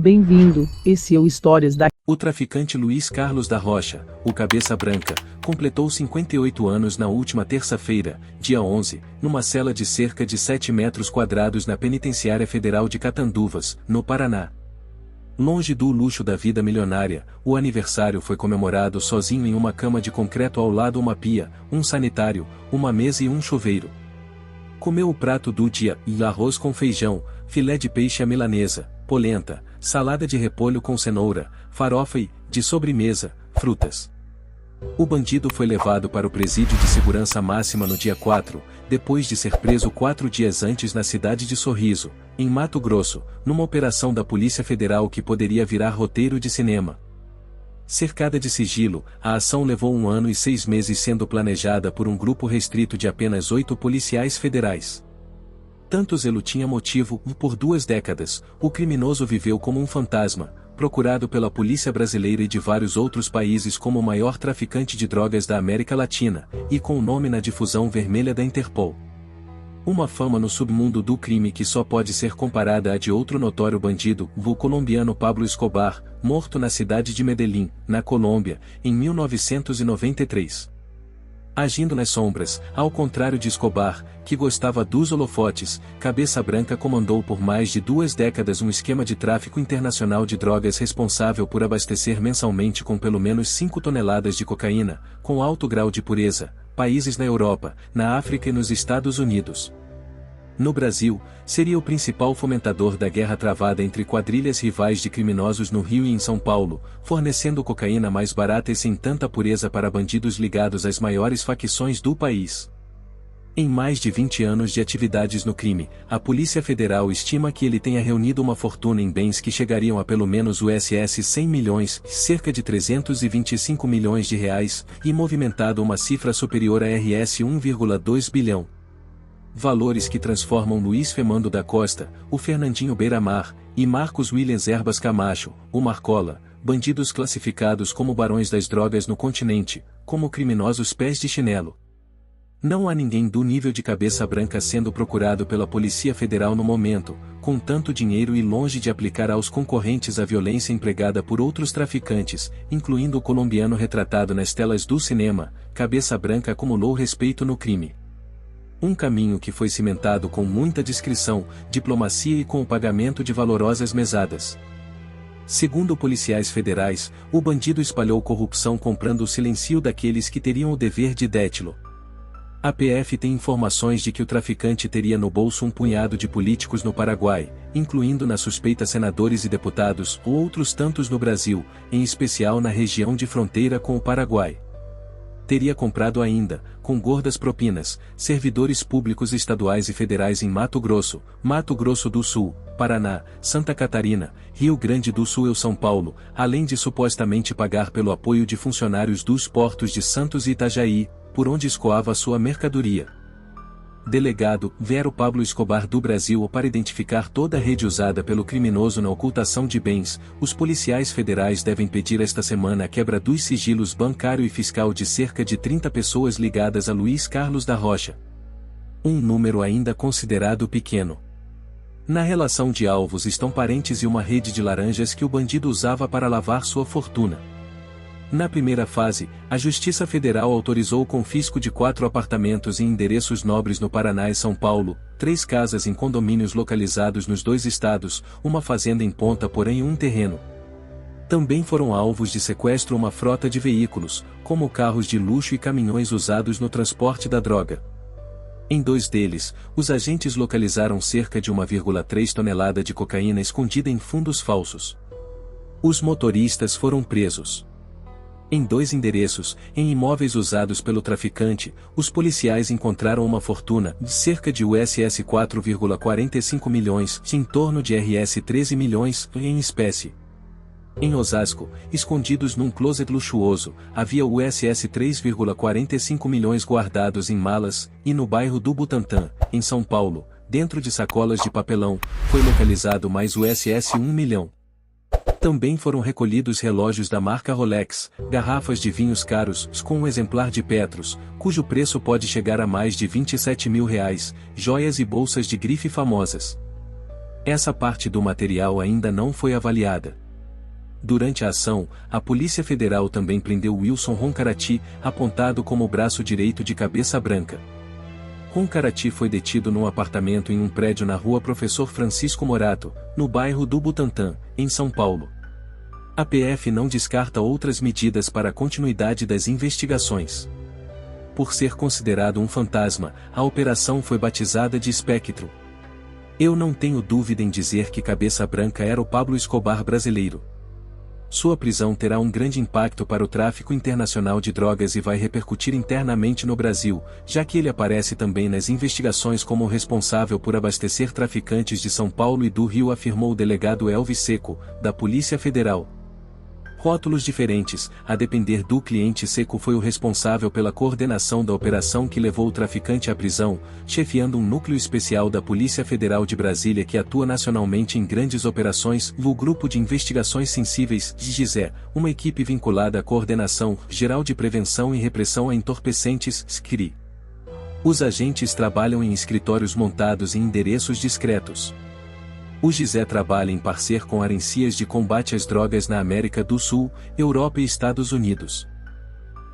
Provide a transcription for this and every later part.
Bem-vindo, esse é o Histórias da... O traficante Luiz Carlos da Rocha, o Cabeça Branca, completou 58 anos na última terça-feira, dia 11, numa cela de cerca de 7 metros quadrados na Penitenciária Federal de Catanduvas, no Paraná. Longe do luxo da vida milionária, o aniversário foi comemorado sozinho em uma cama de concreto ao lado uma pia, um sanitário, uma mesa e um chuveiro. Comeu o prato do dia, arroz com feijão, filé de peixe à milanesa, polenta, salada de repolho com cenoura, farofa e, de sobremesa, frutas. O bandido foi levado para o presídio de segurança máxima no dia 4, depois de ser preso 4 dias antes na cidade de Sorriso, em Mato Grosso, numa operação da Polícia Federal que poderia virar roteiro de cinema. Cercada de sigilo, a ação levou 1 ano e 6 meses sendo planejada por um grupo restrito de apenas 8 policiais federais. Tanto zelo tinha motivo, por 2 décadas, o criminoso viveu como um fantasma, procurado pela polícia brasileira e de vários outros países como o maior traficante de drogas da América Latina, e com o nome na difusão vermelha da Interpol. Uma fama no submundo do crime que só pode ser comparada à de outro notório bandido, o colombiano Pablo Escobar, morto na cidade de Medellín, na Colômbia, em 1993. Agindo nas sombras, ao contrário de Escobar, que gostava dos holofotes, Cabeça Branca comandou por mais de 2 décadas um esquema de tráfico internacional de drogas responsável por abastecer mensalmente com pelo menos 5 toneladas de cocaína, com alto grau de pureza, países na Europa, na África e nos Estados Unidos. No Brasil, seria o principal fomentador da guerra travada entre quadrilhas rivais de criminosos no Rio e em São Paulo, fornecendo cocaína mais barata e sem tanta pureza para bandidos ligados às maiores facções do país. Em mais de 20 anos de atividades no crime, a Polícia Federal estima que ele tenha reunido uma fortuna em bens que chegariam a pelo menos USS 100 milhões, cerca de 325 milhões de reais, e movimentado uma cifra superior a RS 1,2 bilhão. Valores que transformam Luiz Femando da Costa, o Fernandinho Beiramar, e Marcos Williams Erbas Camacho, o Marcola, bandidos classificados como barões das drogas no continente, como criminosos pés de chinelo. Não há ninguém do nível de Cabeça Branca sendo procurado pela Polícia Federal no momento, com tanto dinheiro e longe de aplicar aos concorrentes a violência empregada por outros traficantes, incluindo o colombiano retratado nas telas do cinema. Cabeça Branca acumulou respeito no crime. Um caminho que foi cimentado com muita discrição, diplomacia e com o pagamento de valorosas mesadas. Segundo policiais federais, o bandido espalhou corrupção comprando o silencio daqueles que teriam o dever de dé-lo. A PF tem informações de que o traficante teria no bolso um punhado de políticos no Paraguai, incluindo na suspeita senadores e deputados ou outros tantos no Brasil, em especial na região de fronteira com o Paraguai. Teria comprado ainda, com gordas propinas, servidores públicos estaduais e federais em Mato Grosso do Sul, Paraná, Santa Catarina, Rio Grande do Sul e São Paulo, além de supostamente pagar pelo apoio de funcionários dos portos de Santos e Itajaí, por onde escoava sua mercadoria. Delegado, Vero Pablo Escobar do Brasil. Para identificar toda a rede usada pelo criminoso na ocultação de bens, os policiais federais devem pedir esta semana a quebra dos sigilos bancário e fiscal de cerca de 30 pessoas ligadas a Luiz Carlos da Rocha. Um número ainda considerado pequeno. Na relação de alvos estão parentes e uma rede de laranjas que o bandido usava para lavar sua fortuna. Na primeira fase, a Justiça Federal autorizou o confisco de 4 apartamentos em endereços nobres no Paraná e São Paulo, 3 casas em condomínios localizados nos 2 estados, uma fazenda em Ponta Porém e um terreno. Também foram alvos de sequestro uma frota de veículos, como carros de luxo e caminhões usados no transporte da droga. Em 2 deles, os agentes localizaram cerca de 1,3 tonelada de cocaína escondida em fundos falsos. Os motoristas foram presos. Em 2 endereços, em imóveis usados pelo traficante, os policiais encontraram uma fortuna de cerca de USS 4,45 milhões, em torno de RS 13 milhões, em espécie. Em Osasco, escondidos num closet luxuoso, havia USS 3,45 milhões guardados em malas, e no bairro do Butantã, em São Paulo, dentro de sacolas de papelão, foi localizado mais USS 1 milhão. Também foram recolhidos relógios da marca Rolex, garrafas de vinhos caros, com um exemplar de Petrus, cujo preço pode chegar a mais de R$ 27 mil, joias e bolsas de grife famosas. Essa parte do material ainda não foi avaliada. Durante a ação, a Polícia Federal também prendeu Wilson Roncarati, apontado como o braço direito de Cabeça Branca. Roncarati foi detido num apartamento em um prédio na rua Professor Francisco Morato, no bairro do Butantã, em São Paulo. A PF não descarta outras medidas para a continuidade das investigações. Por ser considerado um fantasma, a operação foi batizada de Espectro. Eu não tenho dúvida em dizer que Cabeça Branca era o Pablo Escobar brasileiro. Sua prisão terá um grande impacto para o tráfico internacional de drogas e vai repercutir internamente no Brasil, já que ele aparece também nas investigações como o responsável por abastecer traficantes de São Paulo e do Rio, afirmou o delegado Elvis Seco, da Polícia Federal. Rótulos diferentes, a depender do cliente. Seco foi o responsável pela coordenação da operação que levou o traficante à prisão, chefiando um núcleo especial da Polícia Federal de Brasília que atua nacionalmente em grandes operações, o Grupo de Investigações Sensíveis, GISE, uma equipe vinculada à Coordenação Geral de Prevenção e Repressão a Entorpecentes, SCRI. Os agentes trabalham em escritórios montados em endereços discretos. O GISE trabalha em parceria com agências de combate às drogas na América do Sul, Europa e Estados Unidos.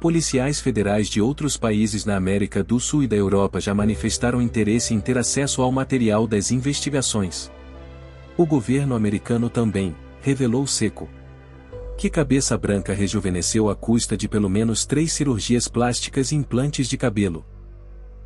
Policiais federais de outros países na América do Sul e da Europa já manifestaram interesse em ter acesso ao material das investigações. O governo americano também, revelou Seco, que Cabeça Branca rejuvenesceu à custa de pelo menos 3 cirurgias plásticas e implantes de cabelo.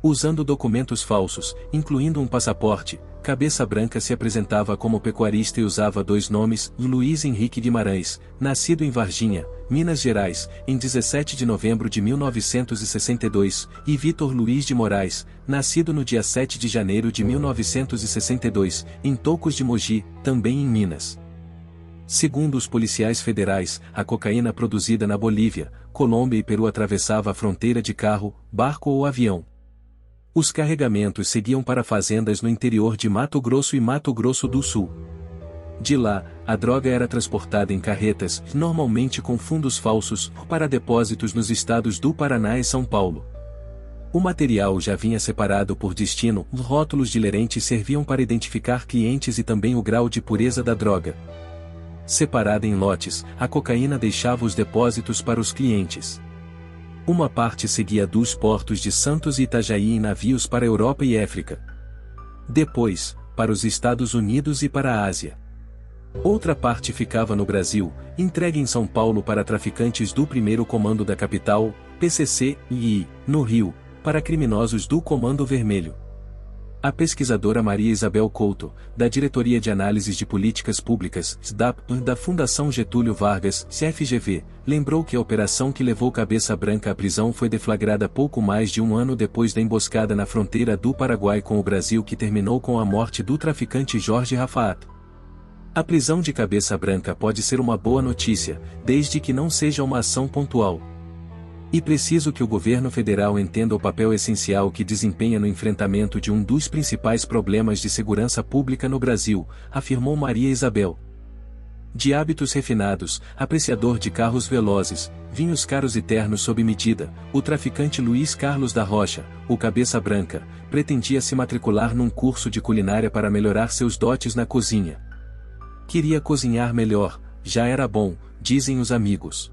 Usando documentos falsos, incluindo um passaporte, Cabeça Branca se apresentava como pecuarista e usava 2 nomes: Luiz Henrique Guimarães, nascido em Varginha, Minas Gerais, em 17 de novembro de 1962, e Vitor Luiz de Moraes, nascido no dia 7 de janeiro de 1962, em Tocos de Mogi, também em Minas. Segundo os policiais federais, a cocaína produzida na Bolívia, Colômbia e Peru atravessava a fronteira de carro, barco ou avião. Os carregamentos seguiam para fazendas no interior de Mato Grosso e Mato Grosso do Sul. De lá, a droga era transportada em carretas, normalmente com fundos falsos, para depósitos nos estados do Paraná e São Paulo. O material já vinha separado por destino, rótulos de lerente serviam para identificar clientes e também o grau de pureza da droga. Separada em lotes, a cocaína deixava os depósitos para os clientes. Uma parte seguia dos portos de Santos e Itajaí em navios para a Europa e África. Depois, para os Estados Unidos e para a Ásia. Outra parte ficava no Brasil, entregue em São Paulo para traficantes do 1º Comando da Capital, PCC, e, no Rio, para criminosos do Comando Vermelho. A pesquisadora Maria Isabel Couto, da Diretoria de Análises de Políticas Públicas, SDAP, da Fundação Getúlio Vargas, CFGV, lembrou que a operação que levou Cabeça Branca à prisão foi deflagrada pouco mais de um ano depois da emboscada na fronteira do Paraguai com o Brasil que terminou com a morte do traficante Jorge Rafaat. A prisão de Cabeça Branca pode ser uma boa notícia, desde que não seja uma ação pontual. E preciso que o governo federal entenda o papel essencial que desempenha no enfrentamento de um dos principais problemas de segurança pública no Brasil, afirmou Maria Isabel. De hábitos refinados, apreciador de carros velozes, vinhos caros e ternos sob medida, o traficante Luiz Carlos da Rocha, o Cabeça Branca, pretendia se matricular num curso de culinária para melhorar seus dotes na cozinha. Queria cozinhar melhor, já era bom, dizem os amigos.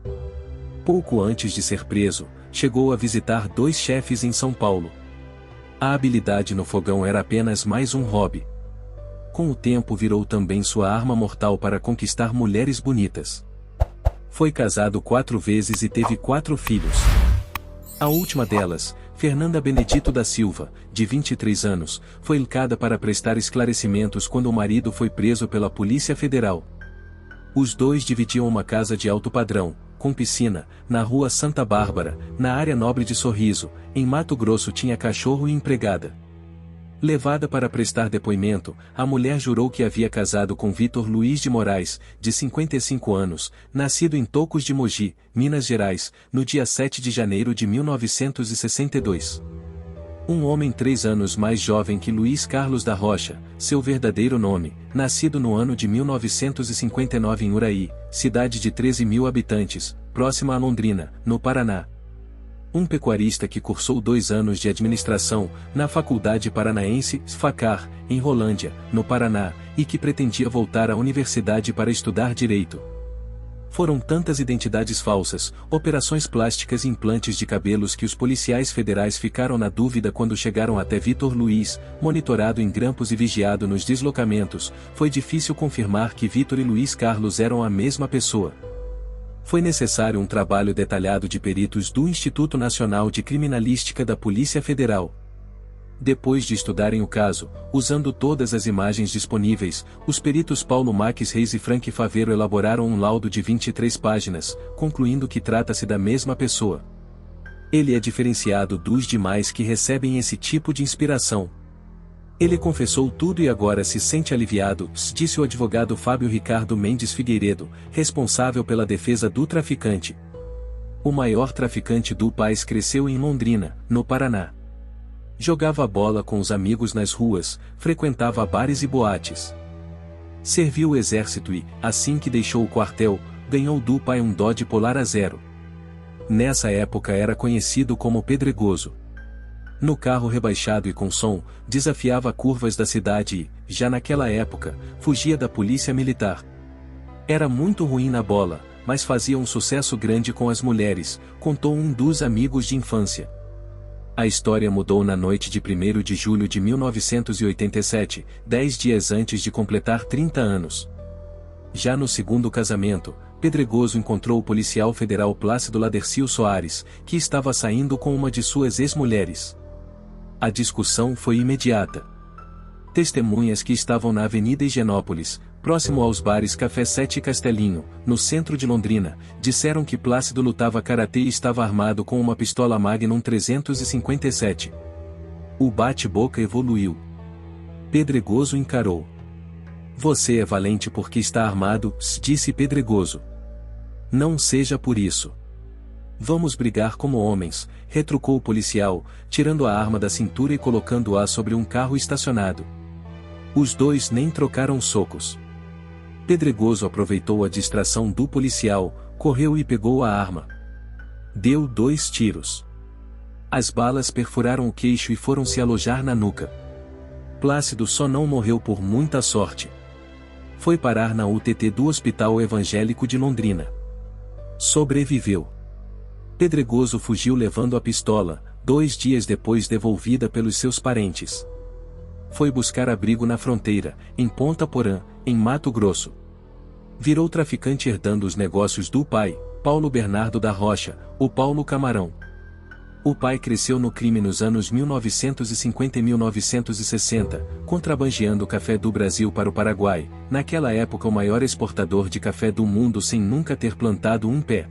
Pouco antes de ser preso, chegou a visitar 2 chefes em São Paulo. A habilidade no fogão era apenas mais um hobby. Com o tempo virou também sua arma mortal para conquistar mulheres bonitas. Foi casado 4 vezes e teve 4 filhos. A última delas, Fernanda Benedito da Silva, de 23 anos, foi ilcada para prestar esclarecimentos quando o marido foi preso pela Polícia Federal. Os 2 dividiam uma casa de alto padrão, com piscina, na rua Santa Bárbara, na área nobre de Sorriso, em Mato Grosso. Tinha cachorro e empregada. Levada para prestar depoimento, a mulher jurou que havia casado com Vitor Luiz de Moraes, de 55 anos, nascido em Tocos de Mogi, Minas Gerais, no dia 7 de janeiro de 1962. Um homem 3 anos mais jovem que Luiz Carlos da Rocha, seu verdadeiro nome, nascido no ano de 1959 em Uraí, cidade de 13 mil habitantes, próxima a Londrina, no Paraná. Um pecuarista que cursou 2 anos de administração, na Faculdade Paranaense, FACAR, em Rolândia, no Paraná, e que pretendia voltar à universidade para estudar direito. Foram tantas identidades falsas, operações plásticas e implantes de cabelos que os policiais federais ficaram na dúvida quando chegaram até Vitor Luiz, monitorado em grampos e vigiado nos deslocamentos. Foi difícil confirmar que Vitor e Luiz Carlos eram a mesma pessoa. Foi necessário um trabalho detalhado de peritos do Instituto Nacional de Criminalística da Polícia Federal. Depois de estudarem o caso, usando todas as imagens disponíveis, os peritos Paulo Max Reis e Frank Favero elaboraram um laudo de 23 páginas, concluindo que trata-se da mesma pessoa. Ele é diferenciado dos demais que recebem esse tipo de inspiração. Ele confessou tudo e agora se sente aliviado, disse o advogado Fábio Ricardo Mendes Figueiredo, responsável pela defesa do traficante. O maior traficante do país cresceu em Londrina, no Paraná. Jogava bola com os amigos nas ruas, frequentava bares e boates. Serviu o exército e, assim que deixou o quartel, ganhou do pai um Dodge Polar A0. Nessa época era conhecido como Pedregoso. No carro rebaixado e com som, desafiava curvas da cidade e, já naquela época, fugia da polícia militar. Era muito ruim na bola, mas fazia um sucesso grande com as mulheres, contou um dos amigos de infância. A história mudou na noite de 1º de julho de 1987, 10 dias antes de completar 30 anos. Já no segundo casamento, Pedregoso encontrou o policial federal Plácido Ladercio Soares, que estava saindo com uma de suas ex-mulheres. A discussão foi imediata. Testemunhas que estavam na Avenida Higienópolis, próximo aos bares Café 7 e Castelinho, no centro de Londrina, disseram que Plácido lutava karatê e estava armado com uma pistola Magnum 357. O bate-boca evoluiu. Pedregoso encarou. Você é valente porque está armado, disse Pedregoso. Não seja por isso. Vamos brigar como homens, retrucou o policial, tirando a arma da cintura e colocando-a sobre um carro estacionado. Os dois nem trocaram socos. Pedregoso aproveitou a distração do policial, correu e pegou a arma. Deu 2 tiros. As balas perfuraram o queixo e foram se alojar na nuca. Plácido só não morreu por muita sorte. Foi parar na UTT do Hospital Evangélico de Londrina. Sobreviveu. Pedregoso fugiu levando a pistola, 2 dias depois devolvida pelos seus parentes. Foi buscar abrigo na fronteira, em Ponta Porã, em Mato Grosso. Virou traficante herdando os negócios do pai, Paulo Bernardo da Rocha, o Paulo Camarão. O pai cresceu no crime nos anos 1950 e 1960, contrabandeando café do Brasil para o Paraguai, naquela época o maior exportador de café do mundo sem nunca ter plantado um pé.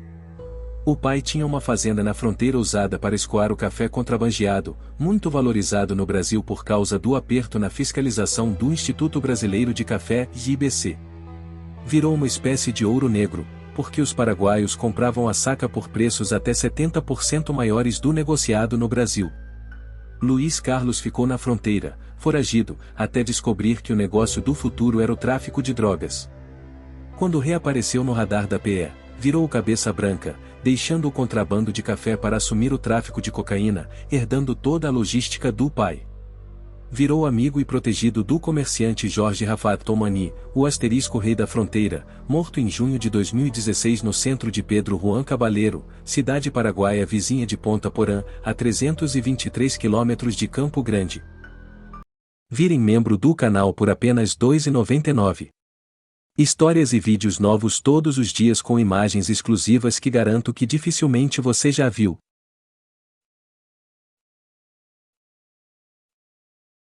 O pai tinha uma fazenda na fronteira usada para escoar o café contrabandeado, muito valorizado no Brasil por causa do aperto na fiscalização do Instituto Brasileiro de Café, IBC. Virou uma espécie de ouro negro, porque os paraguaios compravam a saca por preços até 70% maiores do negociado no Brasil. Luiz Carlos ficou na fronteira, foragido, até descobrir que o negócio do futuro era o tráfico de drogas. Quando reapareceu no radar da PE, virou o cabeça branca, deixando o contrabando de café para assumir o tráfico de cocaína, herdando toda a logística do pai. Virou amigo e protegido do comerciante Jorge Rafat Tomani, o asterisco rei da fronteira, morto em junho de 2016 no centro de Pedro Juan Cabaleiro, cidade paraguaia vizinha de Ponta Porã, a 323 quilômetros de Campo Grande. Virem membro do canal por apenas R$ 2,99. Histórias e vídeos novos todos os dias com imagens exclusivas que garanto que dificilmente você já viu.